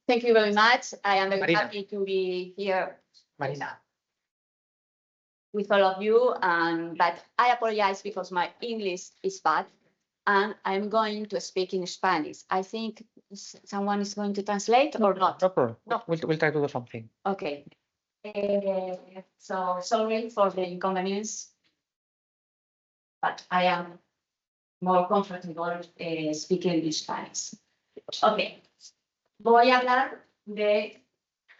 Thank you very much. I am very Marina. happy to be here Marina. with all of you, but I apologize because my English is bad, and I'm going to speak in Spanish. I think someone is going to translate or not? No problem. No. We'll try to do something. Okay. So sorry for the inconvenience, but I am more comfortable speaking in Spanish. Okay. Voy a hablar de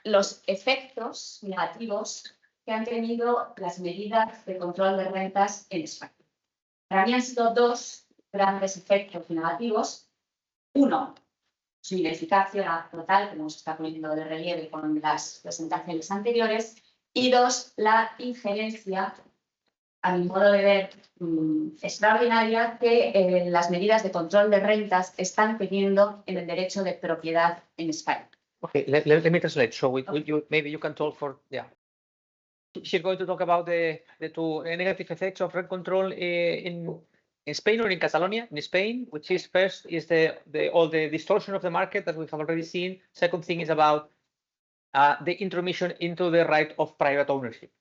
los efectos negativos que han tenido las medidas de control de rentas en España. Para mí han sido dos grandes efectos negativos. Uno, su ineficacia total, como se está poniendo de relieve con las presentaciones anteriores. Y dos, la injerencia, a mi modo de ver, extraordinaria que las medidas de control de rentas están teniendo en el derecho de propiedad en España. Okay, let me translate. So maybe you can talk for, yeah. She's going to talk about the two negative effects of rent control in Spain or in Catalonia. In Spain, which is first is all the distortion of the market that we have already seen. Second thing is about the intromission into the right of private ownership.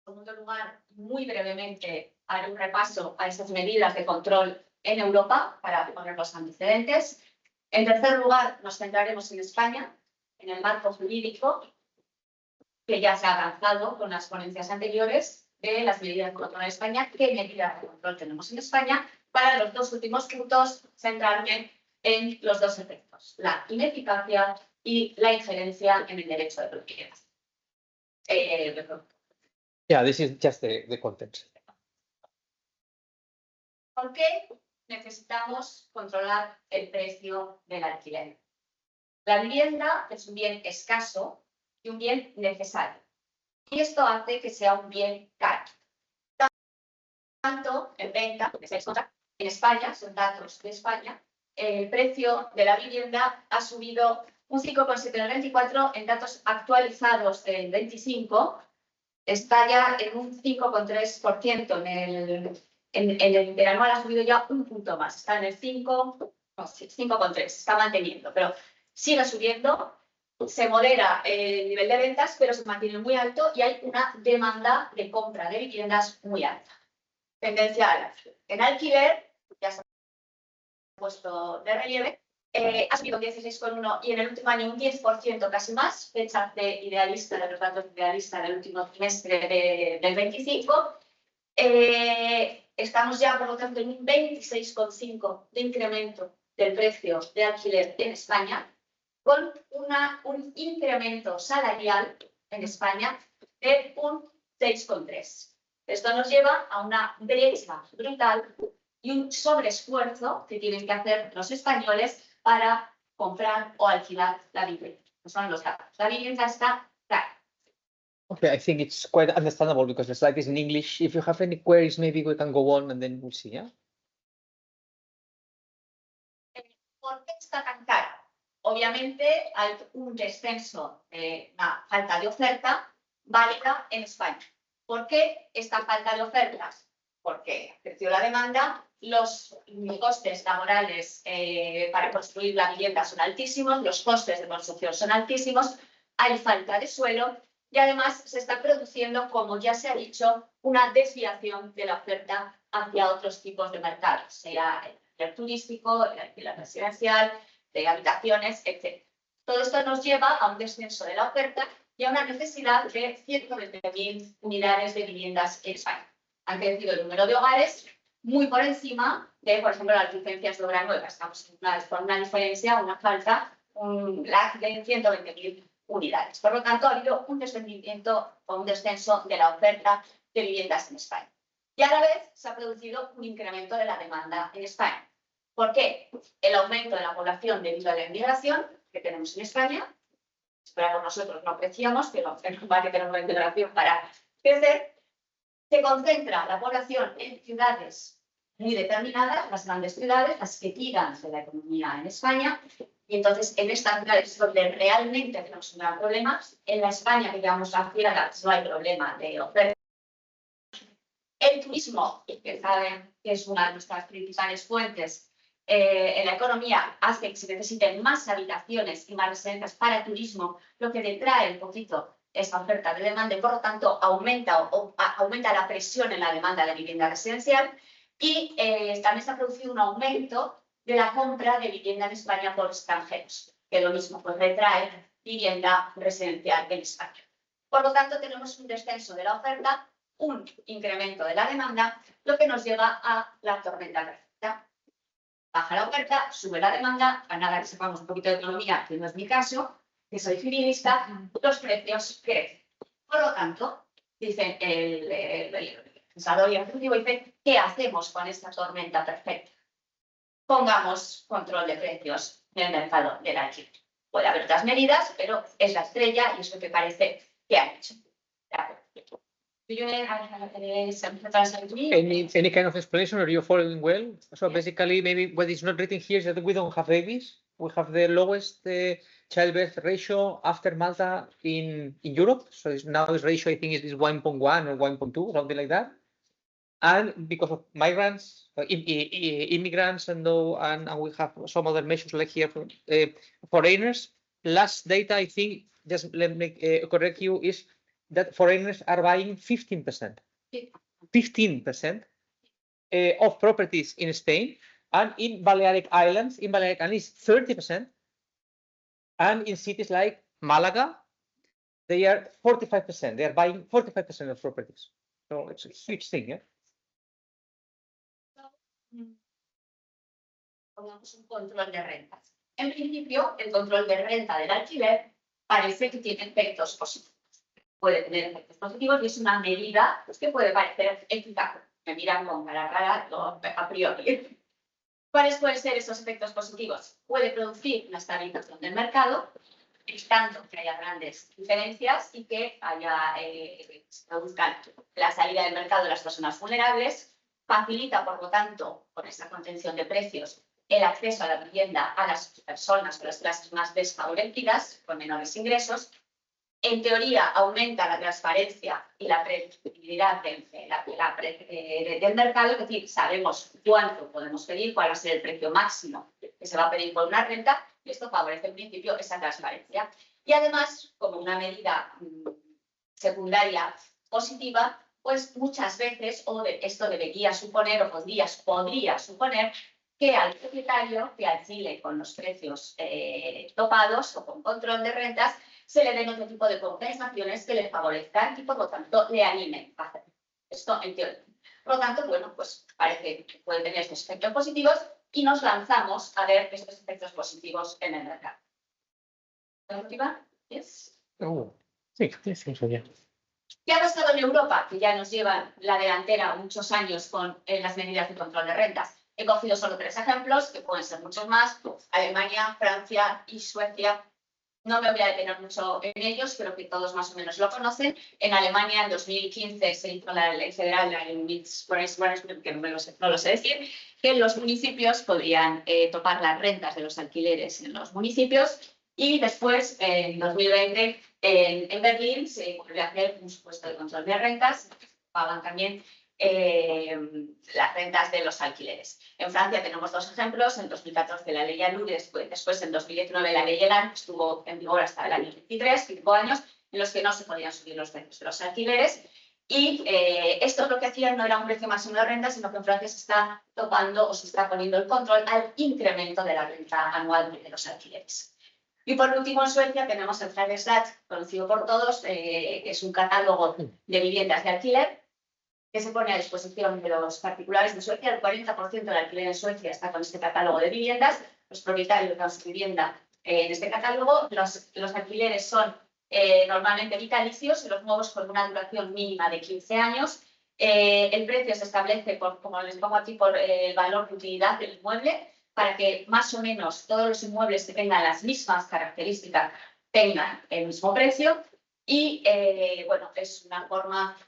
En segundo lugar, muy brevemente, haré un repaso a esas medidas de control en Europa para poner los antecedentes. En tercer lugar, nos centraremos en España, en el marco jurídico que ya se ha avanzado con las ponencias anteriores de las medidas de control en España, qué medidas de control tenemos en España. Para los dos últimos puntos, centrarme en los dos efectos, la ineficacia y la injerencia en el derecho de propiedad. Yeah, this is just the content. ¿Por qué necesitamos controlar el precio del alquiler? La vivienda es un bien escaso y un bien necesario. Y esto hace que sea un bien caro. Tanto en venta, en España, son datos de España, el precio de la vivienda ha subido un 5,7 en el 24, en datos actualizados del 25, está ya en un 5,3%, en el interanual ha subido ya un punto más, está en el 5,3, está manteniendo, pero sigue subiendo, se modera el nivel de ventas, pero se mantiene muy alto y hay una demanda de compra de viviendas muy alta. Tendencia al alza. En alquiler, ya se ha puesto de relieve, ha subido un 16,1 y en el último año un 10% casi más, fecha de idealista, de los datos idealistas del último trimestre del 25. Estamos ya, por lo tanto, en un 26,5 de incremento del precio de alquiler en España, con un incremento salarial en España de un 6,3. Esto nos lleva a una brecha brutal y un sobreesfuerzo que tienen que hacer los españoles para comprar o alquilar la vivienda. Son los datos. La vivienda está cara. Okay, I think it's quite understandable because the slide is in English. If you have any queries, maybe we can go on and then we'll see, yeah? ¿Por qué está tan cara? Obviamente hay un descenso de una falta de oferta válida en España. ¿Por qué esta falta de ofertas? Porque creció la demanda, los costes laborales para construir la vivienda son altísimos, los costes de construcción son altísimos, hay falta de suelo y además se está produciendo, como ya se ha dicho, una desviación de la oferta hacia otros tipos de mercados, sea el alquiler turístico, el alquiler residencial, de habitaciones, etc. Todo esto nos lleva a un descenso de la oferta y a una necesidad de 120.000 unidades de viviendas en España. Han crecido el número de hogares muy por encima de, por ejemplo, las licencias de obra nueva. Estamos con una diferencia, una falta, un lag de 120.000 unidades. Por lo tanto, ha habido un descendimiento o un descenso de la oferta de viviendas en España. Y a la vez se ha producido un incremento de la demanda en España. ¿Por qué? El aumento de la población debido a la inmigración que tenemos en España. Esperamos nosotros no crecíamos, pero vale que tenemos una integración para crecer. Se concentra la población en ciudades muy determinadas, las grandes ciudades, las que tiran de la economía en España, Y entonces, en estas ciudades donde realmente tenemos un gran problema, en la España que llevamos a ciudades no hay problema de oferta. El turismo, que saben que es una de nuestras principales fuentes en la economía, hace que se necesiten más habitaciones y más residencias para turismo, lo que detrae un poquito esa oferta de demanda y, por lo tanto, aumenta la presión en la demanda de vivienda residencial. Y también se ha producido un aumento de la compra de vivienda en España por extranjeros, que lo mismo pues retrae vivienda residencial en España. Por lo tanto, tenemos un descenso de la oferta, un incremento de la demanda, lo que nos lleva a la tormenta perfecta. Baja la oferta, sube la demanda, a nada que sepamos un poquito de economía, que no es mi caso, que soy feminista, los precios crecen. Por lo tanto, dice el pensador y ejecutivo, dice, ¿qué hacemos con esta tormenta perfecta? Pongamos control de precios en el mercado del alquiler. Puede haber otras medidas, pero es la estrella y es lo que parece que han hecho. ¿De acuerdo? Any kind of explanation, or you following well? So Yeah. basically, maybe what is not written here is that we don't have babies. We have the lowest childbirth ratio after Malta in Europe. So now this ratio, I think, is 1.1 or 1.2, something like that. And because of migrants, immigrants, and we have some other measures like here for foreigners. Last data, I think, just let me correct you, is that foreigners are buying 15%. 15% of properties in Spain, and in Balearic Islands, in Balearic Islands, 30%, and in cities like Malaga, they are 45%. They are buying 45% of properties. So it's a huge thing, yeah. Pongamos un control de rentas. En principio, el control de renta del alquiler parece que tiene efectos positivos. Puede tener efectos positivos y es una medida pues, que puede parecer eficaz. Me miran con cara rara a priori. ¿Cuáles pueden ser esos efectos positivos? Puede producir una estabilización del mercado, evitando que haya grandes diferencias y que se produzca la salida del mercado de las personas vulnerables. Facilita, por lo tanto, con esta contención de precios, el acceso a la vivienda a las personas o las clases más desfavorecidas, con menores ingresos. En teoría, aumenta la transparencia y la predictibilidad del mercado, es decir, sabemos cuánto podemos pedir, cuál va a ser el precio máximo que se va a pedir por una renta, y esto favorece en principio esa transparencia. Y además, como una medida secundaria positiva, pues muchas veces, esto debería suponer, o podría suponer, que al propietario que alquile con los precios topados o con control de rentas, se le den otro tipo de compensaciones que le favorezcan y, por lo tanto, le animen a hacerlo. Esto en teoría. Por lo tanto, bueno, pues parece que puede tener estos efectos positivos y nos lanzamos a ver estos efectos positivos en el mercado. ¿Yes? Sí, eso ya. ¿Qué ha pasado en Europa? Que ya nos llevan la delantera muchos años con las medidas de control de rentas. He cogido solo 3 ejemplos, que pueden ser muchos más. Alemania, Francia y Suecia. No me voy a detener mucho en ellos, creo que todos más o menos lo conocen. En Alemania, en 2015, se hizo la ley federal, la que no lo sé decir, que los municipios podían topar las rentas de los alquileres en los municipios. Y después, en 2020, en Berlín, se volvió a hacer un supuesto de control de rentas, pagan también las rentas de los alquileres. En Francia tenemos 2 ejemplos, en 2014 la ley ALU, después en 2019 la ley ELAN, que estuvo en vigor hasta el año 23, 5 años, en los que no se podían subir los precios de los alquileres. Y esto lo que hacían no era un precio máximo de renta, sino que en Francia se está topando o se está poniendo el control al incremento de la renta anual de los alquileres. Y por último, en Suecia tenemos el Fredriksstad, conocido por todos, que es un catálogo de viviendas de alquiler, que se pone a disposición de los particulares de Suecia. El 40% del alquiler en Suecia está con este catálogo de viviendas. Los propietarios de su vivienda en este catálogo. Los alquileres son normalmente vitalicios y los nuevos con una duración mínima de 15 años. El precio se establece, como les pongo aquí, por el valor de utilidad del inmueble, para que más o menos todos los inmuebles que tengan las mismas características tengan el mismo precio. Y bueno, es una forma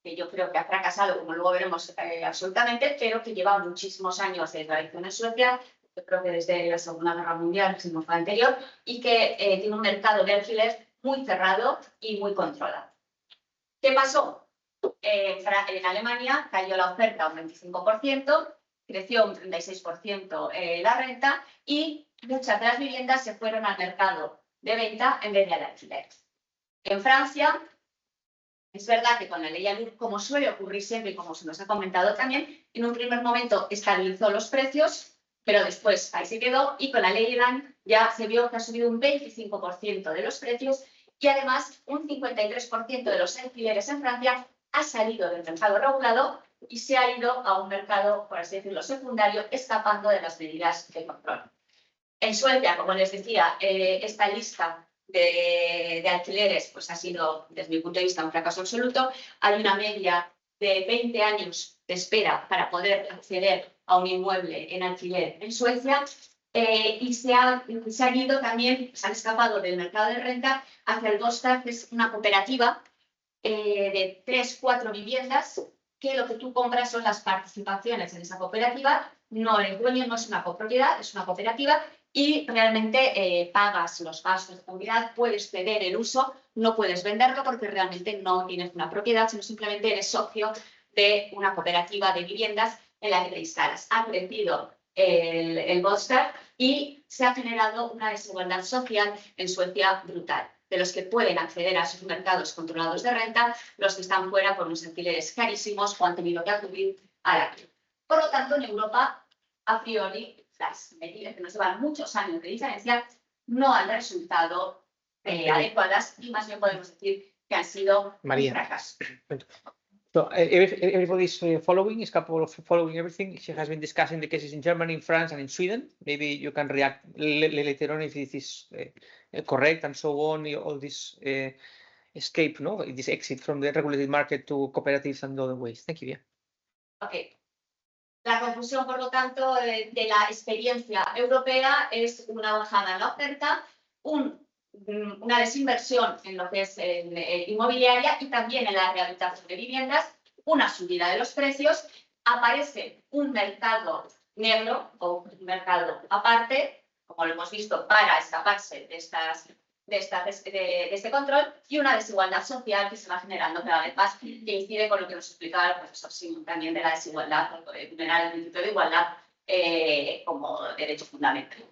que yo creo que ha fracasado, como luego veremos absolutamente, pero que lleva muchísimos años de tradición en Suecia, yo creo que desde la Segunda Guerra Mundial, si no fue anterior, y que tiene un mercado de alquiler muy cerrado y muy controlado. ¿Qué pasó? En Alemania cayó la oferta un 25%, creció un 36% la renta y muchas de las viviendas se fueron al mercado de venta en vez de al alquiler. En Francia, es verdad que con la ley ALUR, como suele ocurrir siempre y como se nos ha comentado también, en un primer momento estabilizó los precios, pero después ahí se quedó y con la ley EDAN ya se vio que ha subido un 25% de los precios y además un 53% de los alquileres en Francia ha salido del mercado regulado y se ha ido a un mercado, por así decirlo, secundario, escapando de las medidas de control. En Suecia, como les decía, esta lista de alquileres pues ha sido, desde mi punto de vista, un fracaso absoluto. Hay una media de 20 años de espera para poder acceder a un inmueble en alquiler en Suecia y se han ido también, se han escapado del mercado de renta hacia el Bostad, que es una cooperativa de 3-4 viviendas, que lo que tú compras son las participaciones en esa cooperativa, no el dueño, no es una copropiedad, es una cooperativa y realmente pagas los gastos de comunidad, puedes ceder el uso, no puedes venderlo porque realmente no tienes una propiedad, sino simplemente eres socio de una cooperativa de viviendas en la que te instalas. Ha crecido el Bostad y se ha generado una desigualdad social en Suecia brutal. De los que pueden acceder a sus mercados controlados de renta, los que están fuera por unos alquileres carísimos o han tenido que acudir a la alquiler. Por lo tanto, en Europa, a priori, las medidas que nos llevan muchos años de diferencia no han resultado adecuadas y más bien podemos decir que han sido un fracaso. So everybody's following, is couple of following everything. She has been discussing the cases in Germany, in France, and in Sweden. Maybe you can react later on if this is correct and so on. All this escape, no, this exit from the regulated market to cooperatives and other ways. Thank you. Yeah. Okay. La conclusión, por lo tanto, de la experiencia europea es una bajada en la oferta, una desinversión en lo que es inmobiliaria y también en la rehabilitación de viviendas, una subida de los precios, aparece un mercado negro o un mercado aparte, como lo hemos visto, para escaparse de este control y una desigualdad social que se va generando cada vez más, que incide con lo que nos explicaba el profesor Simón también de la desigualdad, vulnerar el principio de igualdad como derecho fundamental.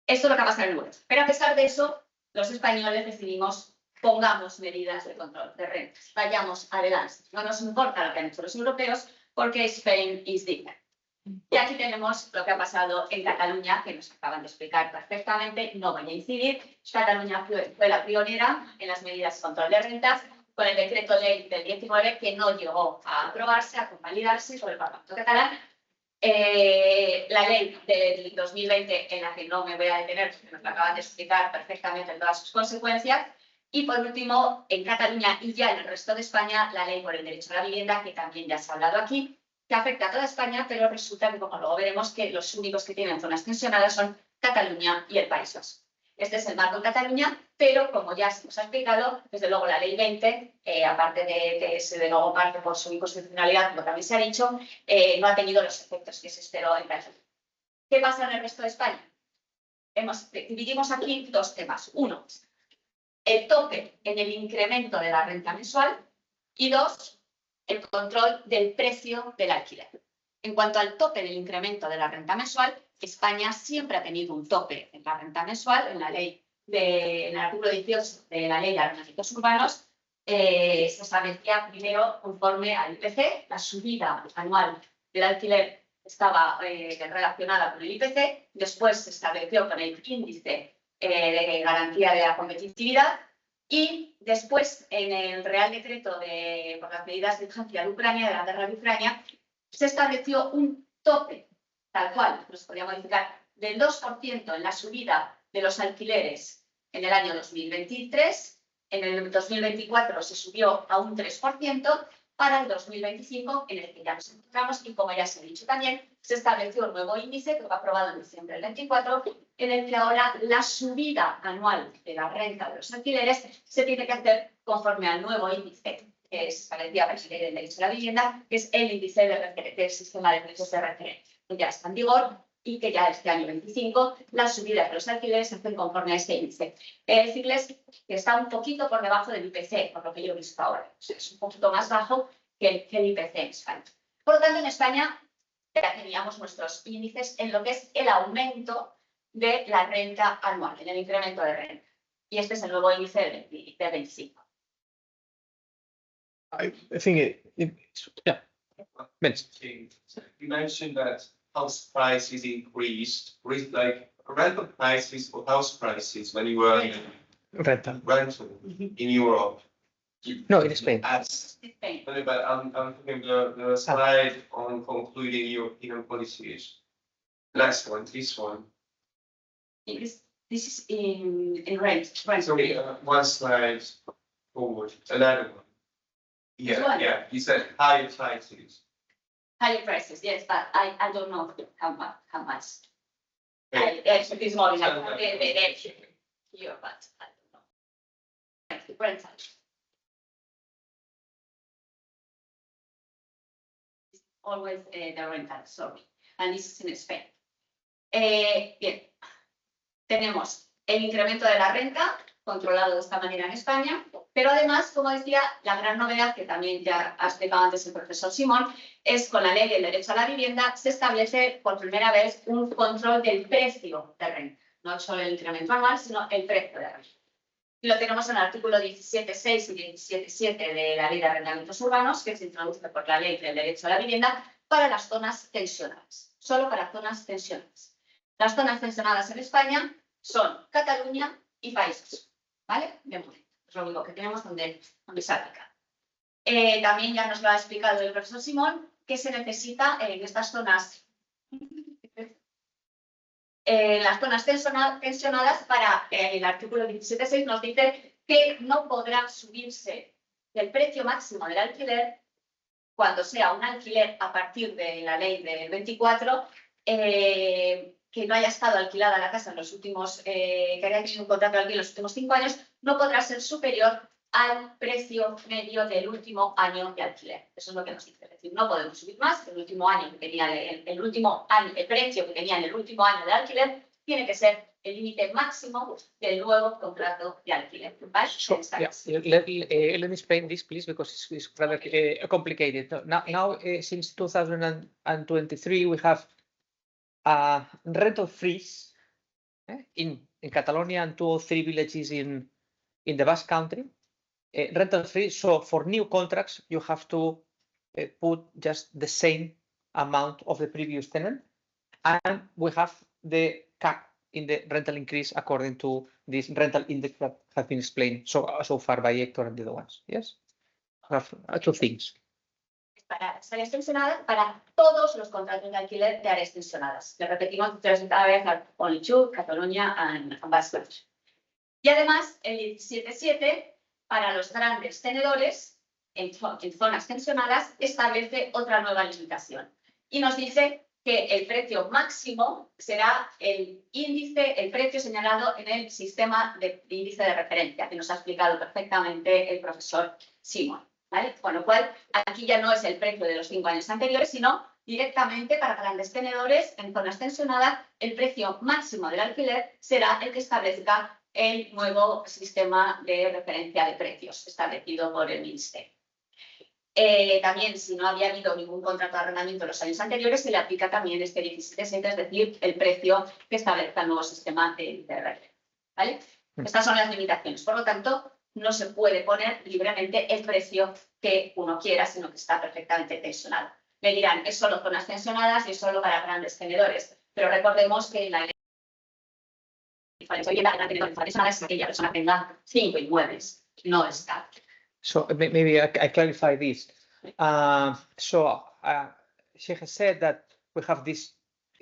Esto es lo que ha pasado en Europa. Pero a pesar de eso, los españoles decidimos pongamos medidas de control de rentas, vayamos adelante. No nos importa lo que han hecho los europeos porque Spain is different. Y aquí tenemos lo que ha pasado en Cataluña, que nos acaban de explicar perfectamente, no voy a incidir. Cataluña fue la pionera en las medidas de control de rentas, con el decreto ley del 19 que no llegó a aprobarse, a convalidarse por el Parlamento catalán. La ley del 2020, en la que no me voy a detener, porque nos lo acaban de explicar perfectamente todas sus consecuencias. Y por último, en Cataluña y ya en el resto de España, la ley por el derecho a la vivienda, que también ya se ha hablado aquí, que afecta a toda España, pero resulta que, como luego veremos, que los únicos que tienen zonas tensionadas son Cataluña y el País Vasco. Este es el marco en Cataluña, pero como ya se nos ha explicado, desde luego la ley 20, aparte de que se de luego parte por su inconstitucionalidad, como también se ha dicho, no ha tenido los efectos que se esperó en Cataluña. ¿Qué pasa en el resto de España? Dividimos aquí dos temas. Uno, el tope en el incremento de la renta mensual y dos, el control del precio del alquiler. En cuanto al tope del incremento de la renta mensual, España siempre ha tenido un tope en la renta mensual. En la ley en el artículo 18 de la ley de arrendamientos urbanos se establecía primero conforme al IPC, la subida anual del alquiler estaba relacionada con el IPC, después se estableció con el índice de garantía de la competitividad y después en el Real Decreto por las medidas de urgencia de Ucrania, de la guerra de Ucrania, se estableció un tope, tal cual, nos podía modificar, del 2% en la subida de los alquileres en el año 2023, en el 2024 se subió a un 3%, para el 2025, en el que ya nos encontramos, y como ya se ha dicho también, se estableció un nuevo índice que fue aprobado en diciembre del 24, en el que ahora la subida anual de la renta de los alquileres se tiene que hacer conforme al nuevo índice que se establecía para el derecho a la vivienda, que es el índice del sistema de precios de referencia. Ya está en vigor y que ya este año 25 las subidas de los alquileres se hacen conforme a este índice. Decirles que está un poquito por debajo del IPC, por lo que yo he visto ahora. O sea, es un poquito más bajo que el IPC en España. Por lo tanto, en España ya teníamos nuestros índices en lo que es el aumento de la renta anual, en el incremento de renta. Y este es el nuevo índice del 25. I think yeah. Vince. You mentioned that house prices increased, like rental prices or house prices when you were in Rental. rental in Europe. No, in Spain. As, Spain. but I'm thinking the slide on concluding European policies. Last one, this one. This is in rent. So one slide forward, another one. This one? Yeah. You said higher prices. Higher prices, yes, but I don't know how much. Okay. It's more like Okay. here, but I don't know. Rental. It's always the rental, sorry. And this is in Spain. Bien. Tenemos el incremento de la renta, controlado de esta manera en España, pero además, como decía, la gran novedad, que también ya ha explicado antes el profesor Simón, es con la ley del derecho a la vivienda, se establece por primera vez un control del precio de renta, no solo el incremento anual, sino el precio de renta. Y lo tenemos en el artículo 17.6 y 17.7 de la Ley de Arrendamientos Urbanos, que se introduce por la ley del derecho a la vivienda para las zonas tensionadas, solo para zonas tensionadas. Las zonas tensionadas en España son Cataluña y Países, ¿vale? De momento, es lo único que tenemos donde se aplica. También ya nos lo ha explicado el profesor Simón, que se necesita en estas zonas, las zonas tensionadas para el artículo 17.6 nos dice que no podrá subirse el precio máximo del alquiler cuando sea un alquiler a partir de la ley del 24, que no haya estado alquilada la casa en los últimos, que haya tenido un contrato de alquiler en los últimos 5 años, no podrá ser superior al precio medio del último año de alquiler. Eso es lo que nos dice. Es decir, no podemos subir más. El último año que tenía el precio que tenía en el último año de alquiler tiene que ser el límite máximo del nuevo contrato de alquiler. ¿Vale? So, let me explain this, please, because it's rather complicated. Now since 2023, we have a rental freeze in Catalonia and 2 or 3 villages in the Basque Country. Rental freeze. So for new contracts, you have to put just the same amount of the previous tenant, and we have the cap in the rental increase according to this rental index that has been explained so far by Hector and the other ones. Yes, we have 2 things. Para áreas tensionadas, para todos los contratos de alquiler de áreas tensionadas. Le repetimos cada vez, only two, Cataluña and Basque Country. Y además, el 17.7, para los grandes tenedores en zonas tensionadas, establece otra nueva limitación. Y nos dice que el precio máximo será el precio señalado en el sistema de índice de referencia, que nos ha explicado perfectamente el profesor Simón. ¿Vale? Con lo cual, aquí ya no es el precio de los 5 años anteriores, sino directamente para grandes tenedores en zonas tensionadas, el precio máximo del alquiler será el que establezca el nuevo sistema de referencia de precios establecido por el Ministerio. También, si no había habido ningún contrato de arrendamiento en los años anteriores, se le aplica también este 17.7, es decir, el precio que establezca el nuevo sistema de referencia. ¿Vale? Estas son las limitaciones. Por lo tanto, no se puede poner libremente el precio que uno quiera, sino que está perfectamente tensionado. Me dirán, es solo zonas tensionadas y es solo para grandes tenedores. Pero recordemos que la vivienda tensionada es aquella persona que tenga 5 inmuebles, no está. So maybe I clarify this. She has said that we have this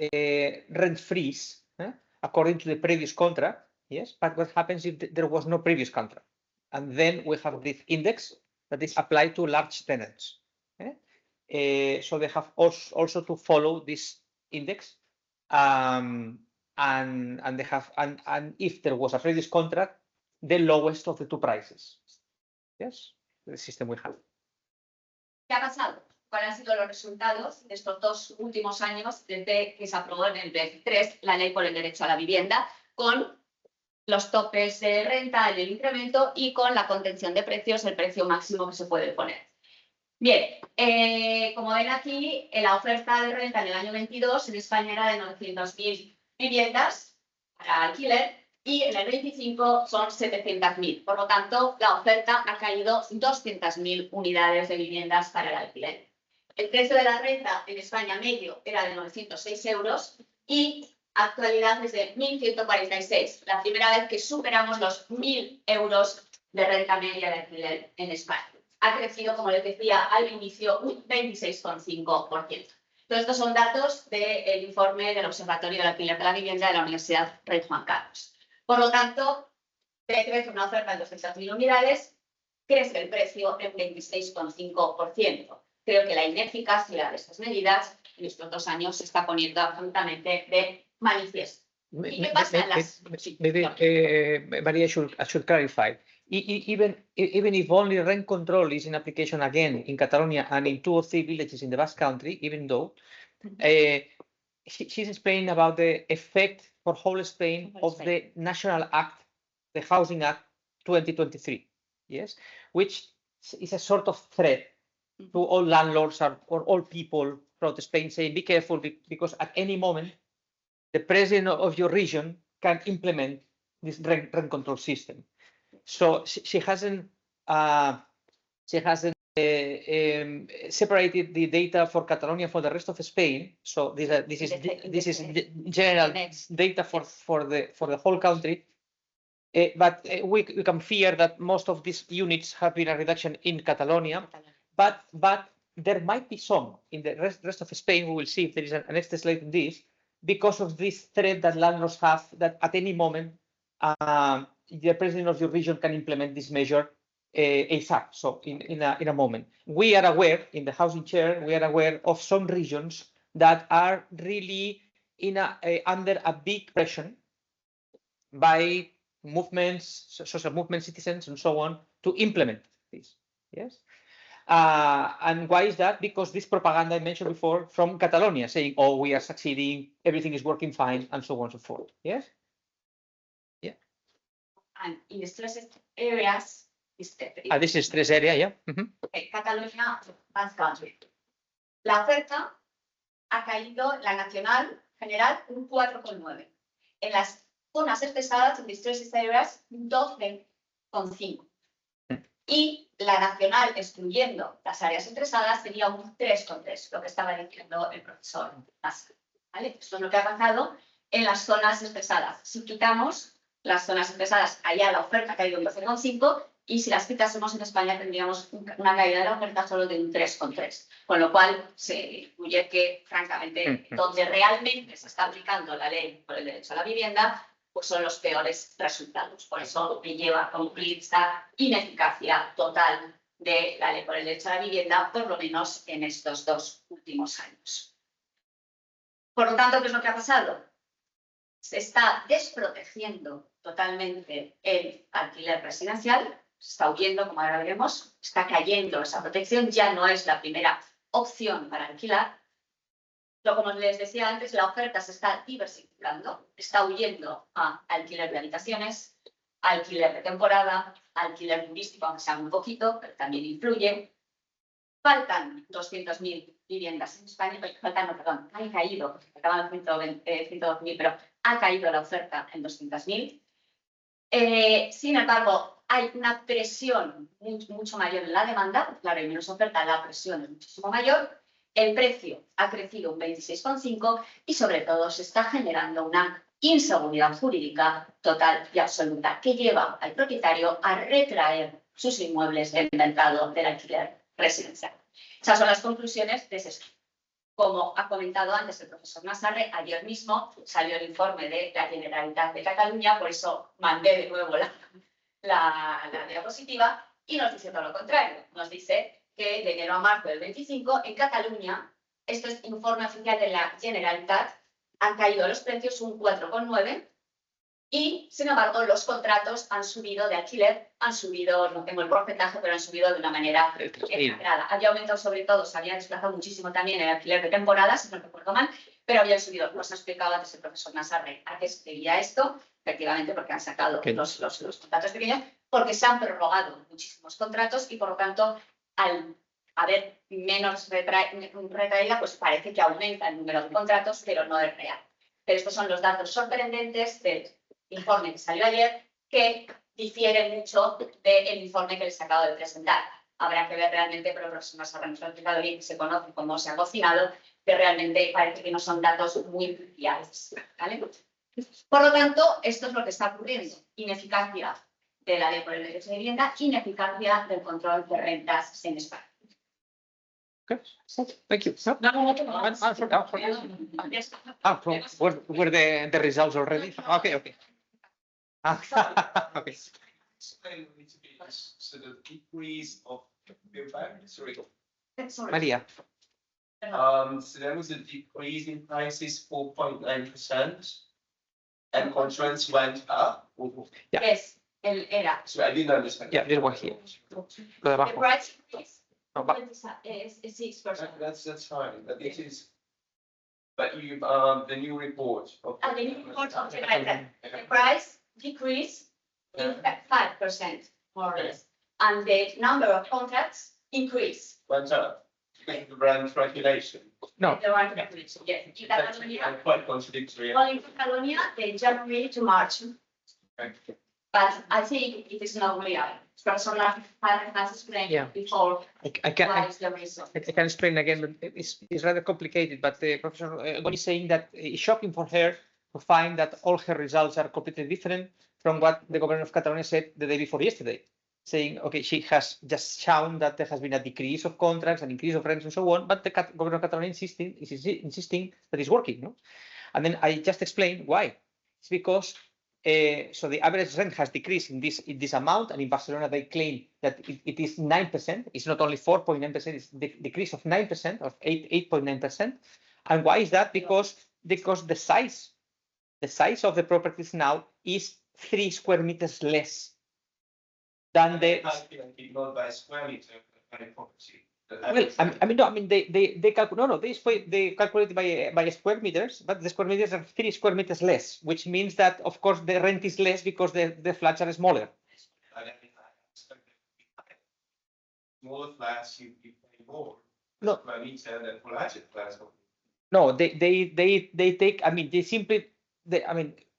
rent freeze according to the previous contract. Yes, but what happens if there was no previous contract? And then we have this index that is applied to large tenants. So they have also to follow this index, and they have and if there was a previous contract, the lowest of the 2 prices. Yes, the system we have. ¿Qué ha pasado? cuáles han sido los resultados de estos 2 últimos años desde que se aprobó en el 23 la ley por el derecho a la vivienda, con los topes de renta, el incremento y con la contención de precios, el precio máximo que se puede poner. Bien, como ven aquí, la oferta de renta en el año 22 en España era de 900.000 viviendas para alquiler y en el 25 son 700.000. Por lo tanto, la oferta ha caído 200.000 unidades de viviendas para el alquiler. El precio de la renta en España medio era de 906 euros y actualidad es de 1.146, la primera vez que superamos los 1.000 euros de renta media de alquiler en España. Ha crecido, como les decía al inicio, un 26,5%. Todos estos son datos del informe del Observatorio del Alquiler de la Vivienda de la Universidad Rey Juan Carlos. Por lo tanto, crece una oferta de 200.000 unidades, crece el precio en 26,5%. Creo que la ineficacia de estas medidas en estos 2 años se está poniendo absolutamente de manifiesto. ¿Y qué pasa en las... Maybe, Maria, I should clarify. Even if only rent control is in application again in Catalonia and in 2 or 3 villages in the Basque Country, even though she's explaining about the effect for whole Spain of the National Act, the Housing Act 2023, yes, which is a sort of threat to all landlords or all people throughout Spain, saying, be careful because at any moment the president of your region can implement this rent control system. So she hasn't separated the data for Catalonia for the rest of Spain. So this is general data for the whole country. But we can fear that most of these units have been a reduction in Catalonia. But there might be some in the rest of Spain. We will see if there is an next slide on this, because of this threat that landlords have that at any moment the president of your region can implement this measure ASAP. So in a moment, we are aware in the housing chair, we are aware of some regions that are really under a big pressure by movements, social movements, citizens, and so on, to implement this. Yes. And why is that? Because this propaganda I mentioned before from Catalonia saying, oh, we are succeeding, everything is working fine, and so on and so forth. Yes? Yeah. And in stressed areas, this is stress area, yeah. Okay, Catalonia, Basque Country. La oferta ha caído, la nacional general, un 4,9. En las zonas estresadas, en distressed areas, un 12,5. Y la nacional, excluyendo las áreas estresadas, sería un 3,3, lo que estaba diciendo el profesor Massa. ¿Vale? Esto es lo que ha pasado en las zonas estresadas. Si quitamos las zonas estresadas, allá la oferta ha caído un 12,5, y si las quitásemos en España tendríamos una caída de la oferta solo de un 3,3. Con lo cual se incluye que, francamente, donde realmente se está aplicando la ley por el derecho a la vivienda, pues son los peores resultados. Por eso me lleva a concluir esta ineficacia total de la ley por el derecho a la vivienda, por lo menos en estos 2 últimos años. Por lo tanto, ¿qué es lo que ha pasado? Se está desprotegiendo totalmente el alquiler residencial, se está huyendo, como ahora veremos, está cayendo esa protección, ya no es la primera opción para alquilar. Pero como les decía antes, la oferta se está diversificando, está huyendo a alquiler de habitaciones, alquiler de temporada, alquiler turístico, aunque sea un poquito, pero también influye. Faltan 200.000 viviendas en España, han caído, acaban 102.000, pero ha caído la oferta en 200.000. Sin embargo, hay una presión mucho mayor en la demanda, claro, hay menos oferta, la presión es muchísimo mayor. El precio ha crecido un 26,5 y sobre todo se está generando una inseguridad jurídica total y absoluta que lleva al propietario a retraer sus inmuebles del mercado del alquiler residencial. Esas son las conclusiones de ese estudio. Como ha comentado antes el profesor Nassarre, ayer mismo salió el informe de la Generalitat de Cataluña, por eso mandé de nuevo la diapositiva, y nos dice todo lo contrario. Nos dice que de enero a marzo del 25, en Cataluña, esto es informe oficial de la Generalitat, han caído los precios un 4,9 Y, sin embargo, los contratos han subido de alquiler, han subido, no tengo el porcentaje, pero han subido de una manera exagerada. Había aumentado sobre todo, se había desplazado muchísimo también el alquiler de temporada, si no recuerdo mal, pero habían subido, nos ha explicado antes el profesor Nassarre a qué se debía esto, efectivamente porque han sacado los contratos pequeños, porque se han prorrogado muchísimos contratos y por lo tanto, al haber menos retraída, pues parece que aumenta el número de contratos, pero no es real. Pero estos son los datos sorprendentes del informe que salió ayer, que difieren mucho del informe que les acabo de presentar. Habrá que ver realmente, pero el profesor Nassarre nos lo ha explicado bien, que se conoce como se ha cocinado, que realmente parece que no son datos muy fiables, ¿vale? Por lo tanto, esto es lo que está ocurriendo. Ineficacia de la ley por el derecho de vivienda, ineficacia del control de rentas en España. Okay. Thank you. No, were the results already? Okay. Okay. Explain a little bit, so the decrease of sorry. Maria. So there was a decrease in prices 4.9%, and contracts went up. Yeah. Yes, era. So I didn't understand. Yeah, this one here. Lo de The abajo. price increase No, is 6%. That's fine, but it is. But you, the new report. And the new report of the price decrease in 5%, more or less. And the number of contracts increase. Went up because of the brand regulation. No. The one regulation, yes. In That's Catalonia, quite contradictory. well, in Catalonia, the January to March. Okay. But I think it is not real. Professor has explained Yeah. before I can. why is the reason. I can explain again, but it's rather complicated. But Professor Goni is saying that it's shocking for her to find that all her results are completely different from what the governor of Catalonia said the day before yesterday, saying, okay, she has just shown that there has been a decrease of contracts, an increase of rents, and so on. But the governor of Catalonia is insisting that it's working, no? And then I just explained why. It's because so the average rent has decreased in this amount, and in Barcelona they claim that it is 9%. It's not only 4.9%; it's the decrease of 9%, of 8.9%. And why is that? Because the size of the properties now is 3 square meters less than the. Calculated not by square meter, but by property. Well, they calculate they calculate by square meters, but the square meters are 3 square meters less, which means that of course the rent is less because the flats are smaller. Smaller flats, you pay more. No. Square meter than for larger flats. No, they take.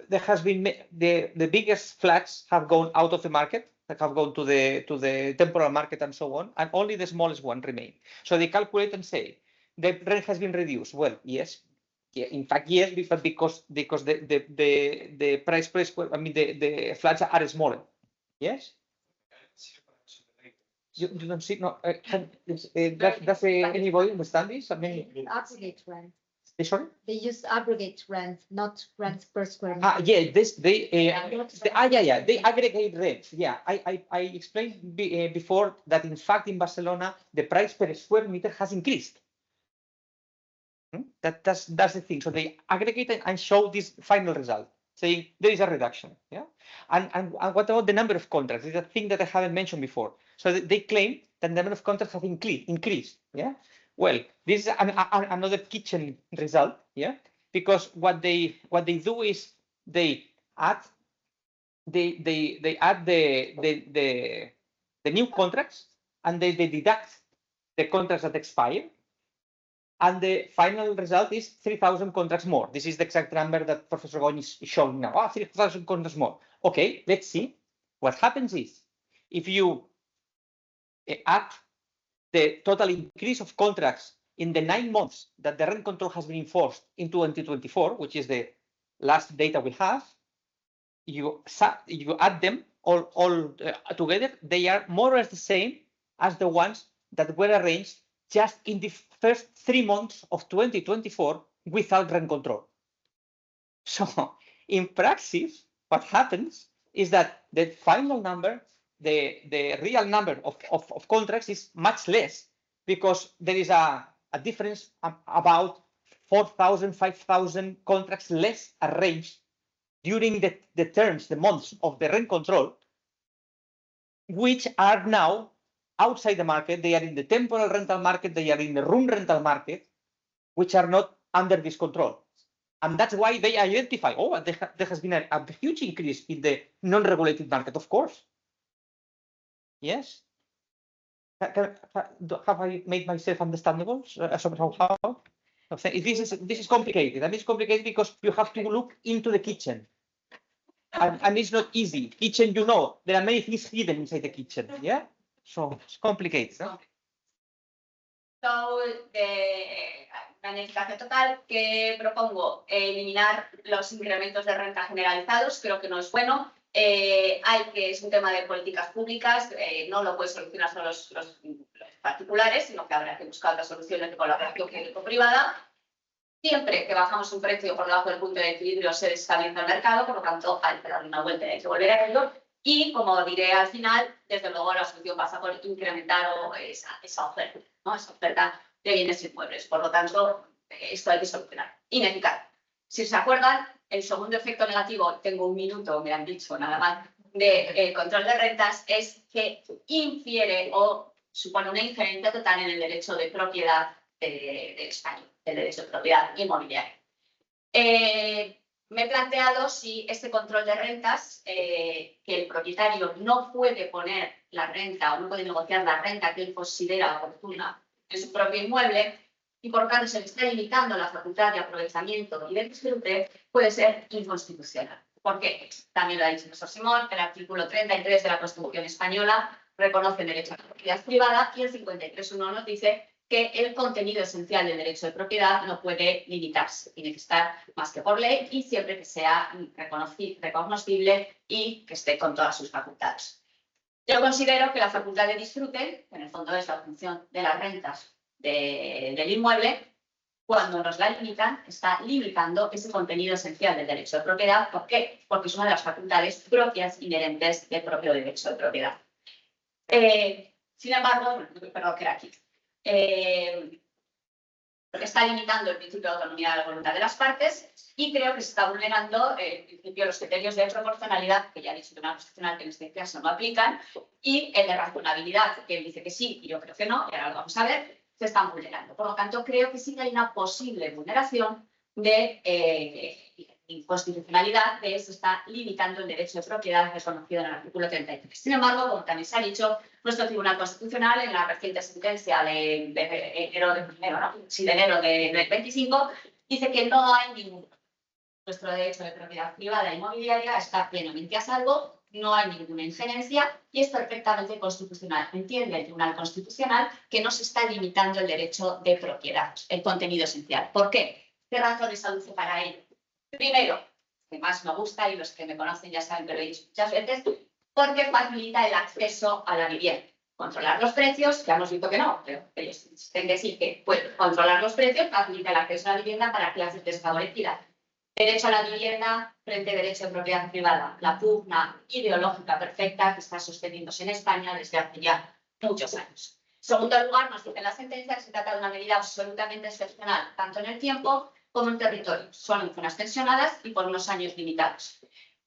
There has been the biggest flats have gone out of the market. That have gone to the temporal market and so on, and only the smallest one remain. So they calculate and say the rent has been reduced. Well, yes, yeah, in fact, yes, but because the price per square, the flats are smaller. Yes. You don't see no. Does anybody understand this? Aggregate rent. Sorry. They use aggregate rent, not rent per square meter. Yeah, they aggregate rent. Yeah, I explained before that in fact in Barcelona the price per square meter has increased. That's the thing. So they aggregate and show this final result, saying there is a reduction. Yeah, and what about the number of contracts? It's a thing that I haven't mentioned before. So they claim that the number of contracts have increased. Yeah. Well, this is another kitchen result, yeah, because what they do is they add the new contracts and they deduct the contracts that expire, and the final result is 3,000 contracts more. This is the exact number that Professor Goni is showing now. 3,000 contracts more. Okay, let's see. What happens is if you add the total increase of contracts in the 9 months that the rent control has been enforced in 2024, which is the last data we have, you add them all together, they are more or less the same as the ones that were arranged just in the first 3 months of 2024 without rent control. So in practice, what happens is that the final number, the real number of contracts is much less because there is a difference about 4,000, 5,000 contracts less arranged during the terms, the months of the rent control, which are now outside the market. They are in the temporal rental market, they are in the room rental market, which are not under this control. And that's why they identify, oh, there has been a huge increase in the non-regulated market, of course. Yes. Have I made myself understandable somehow? This is complicated. And it's complicated because you have to look into the kitchen. And it's not easy. Kitchen, you know, there are many things hidden inside the kitchen. Yeah. So it's complicated. Huh? So, planificación total que propongo, eliminar los incrementos de renta generalizados, creo que no es bueno. Es un tema de políticas públicas, no lo puede solucionar solo los particulares, sino que habrá que buscar otras soluciones de colaboración público-privada. Siempre que bajamos un precio por debajo del punto de equilibrio se desestabiliza el mercado, por lo tanto hay que darle una vuelta y hay que volver a ello. Y como diré al final, desde luego la solución pasa por incrementar esa oferta, ¿no? Esa oferta de bienes inmuebles. Por lo tanto, esto hay que solucionar. Ineficaz. Si se acuerdan, el segundo efecto negativo, tengo un minuto, me han dicho nada más, de control de rentas es que infiere o supone una injerencia total en el derecho de propiedad de España, el derecho de propiedad inmobiliaria. Me he planteado si este control de rentas, que el propietario no puede poner la renta o no puede negociar la renta que él considera oportuna en su propio inmueble y por lo tanto se le está limitando la facultad de aprovechamiento y de disfrute, puede ser inconstitucional. ¿Por qué? También lo ha dicho el profesor Simón, el artículo 33 de la Constitución española reconoce el derecho a la propiedad privada y el 53.1 nos dice que el contenido esencial del derecho de propiedad no puede limitarse, tiene que estar más que por ley y siempre que sea reconocible y que esté con todas sus facultades. Yo considero que la facultad de disfrute, que en el fondo es la función de las rentas del inmueble, cuando nos la limitan, está limitando ese contenido esencial del derecho de propiedad. ¿Por qué? Porque es una de las facultades propias inherentes del propio derecho de propiedad. Sin embargo, perdón, que era aquí. Está limitando el principio de autonomía de la voluntad de las partes y creo que se está vulnerando el principio de los criterios de proporcionalidad, que ya he dicho el Tribunal Constitucional que en este caso no aplican, y el de razonabilidad, que él dice que sí y yo creo que no, y ahora lo vamos a ver, se están vulnerando. Por lo tanto, creo que sí que hay una posible vulneración de inconstitucionalidad de se está limitando el derecho de propiedad reconocido en el artículo 33. Sin embargo, como también se ha dicho, nuestro Tribunal Constitucional en la reciente sentencia de enero del 25 dice que no hay ningún. Nuestro derecho de propiedad privada inmobiliaria está plenamente a salvo, no hay ninguna injerencia y es perfectamente constitucional. Entiende el Tribunal Constitucional que no se está limitando el derecho de propiedad, el contenido esencial. ¿Por qué? ¿Qué razones aduce para ello? Primero, que más me gusta y los que me conocen ya saben que lo he dicho muchas veces, porque facilita el acceso a la vivienda. Controlar los precios, ya hemos visto que no, pero ellos tienen que decir que pueden controlar los precios, facilita el acceso a la vivienda para clases desfavorecidas. Derecho a la vivienda frente a derecho de propiedad privada, la pugna ideológica perfecta que está sosteniéndose en España desde hace ya muchos años. En segundo lugar, nos dice la sentencia que se trata de una medida absolutamente excepcional, tanto en el tiempo como en territorio. Son en zonas tensionadas y por unos años limitados.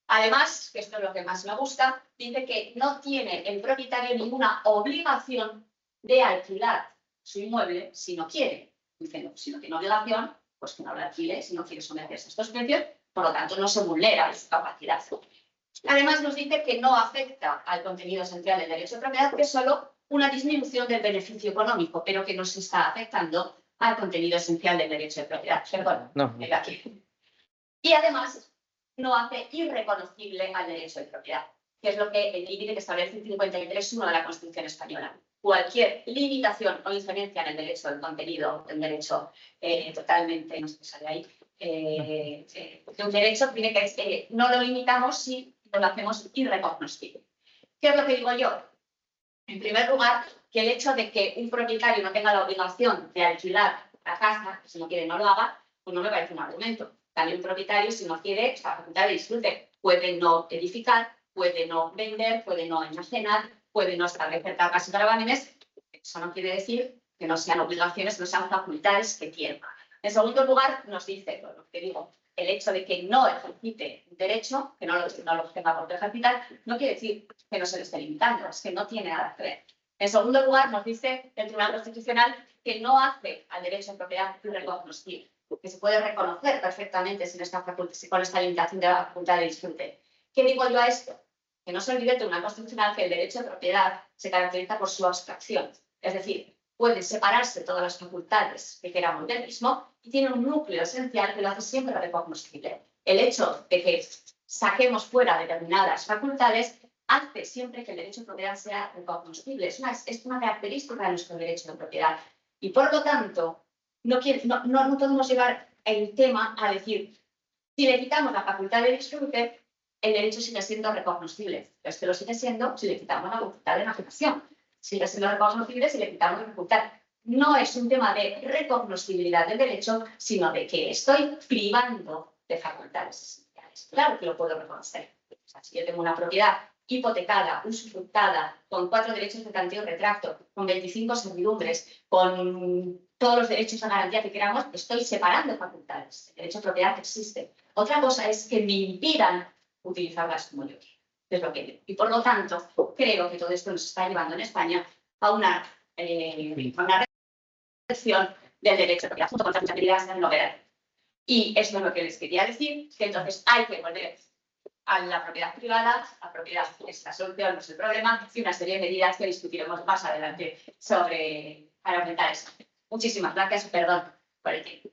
Además, que esto es lo que más me gusta, dice que no tiene el propietario ninguna obligación de alquilar su inmueble si no quiere. Dice, no, si no tiene obligación, pues que no lo alquile si no quiere someterse a estos precios, por lo tanto no se vulnera su capacidad. Además nos dice que no afecta al contenido esencial del derecho de propiedad, que es solo una disminución del beneficio económico, pero que no se está afectando al contenido esencial del derecho de propiedad. Perdón, no. Aquí. Y además no hace irreconocible al derecho de propiedad, que es lo que el límite que establece el 53.1 de la Constitución española. Cualquier limitación o injerencia en el derecho del contenido, del derecho totalmente, no sé qué sale ahí, de un derecho, tiene que no lo limitamos si lo hacemos irreconocible. ¿Qué es lo que digo yo? En primer lugar, que el hecho de que un propietario no tenga la obligación de alquilar la casa, que si no quiere no lo haga, pues no me parece un argumento. También un propietario, si no quiere, esta facultad de disfrute, puede no edificar, puede no vender, puede no enajenar, puede no establecer cargas y gravámenes. Eso no quiere decir que no sean obligaciones, no sean facultades que tienen. En segundo lugar, nos dice, por lo que digo, el hecho de que no ejercite un derecho, que no lo tenga por qué ejercitar, no quiere decir que no se le esté limitando, es que no tiene nada que ver. En segundo lugar, nos dice el Tribunal Constitucional que no hace al derecho de propiedad irrecognoscible, que se puede reconocer perfectamente sin con esta limitación de la facultad de disfrute. ¿Qué digo yo a esto? Que no se olvide el Tribunal Constitucional que el derecho de propiedad se caracteriza por su abstracción, es decir, pueden separarse todas las facultades que queramos del mismo y tiene un núcleo esencial que lo hace siempre recognoscible. El hecho de que saquemos fuera determinadas facultades hace siempre que el derecho de propiedad sea recognoscible. Es una característica de nuestro derecho de propiedad. Y por lo tanto, no podemos llevar el tema a decir, si le quitamos la facultad de disfrute, el derecho sigue siendo recognoscible. Pero es que lo sigue siendo si le quitamos la facultad de enajenación. Sigue siendo recognoscible si le quitamos la facultad. No es un tema de recognoscibilidad del derecho, sino de que estoy privando de facultades esenciales. Claro que lo puedo reconocer. O sea, si yo tengo una propiedad hipotecada, usufructada, con 4 derechos de tanteo y retracto, con 25 servidumbres, con todos los derechos de garantía que queramos, estoy separando facultades. El derecho de propiedad existe. Otra cosa es que me impidan utilizarlas como yo quiero. Es lo que digo. Y por lo tanto, creo que todo esto nos está llevando en España a una restricción del derecho de propiedad, junto con las responsabilidades del novedad. Y esto es lo que les quería decir, que entonces hay que volver a la propiedad privada, la propiedad es la solución, no es el problema, y una serie de medidas que discutiremos más adelante para aumentar eso. Muchísimas gracias y perdón por el tiempo.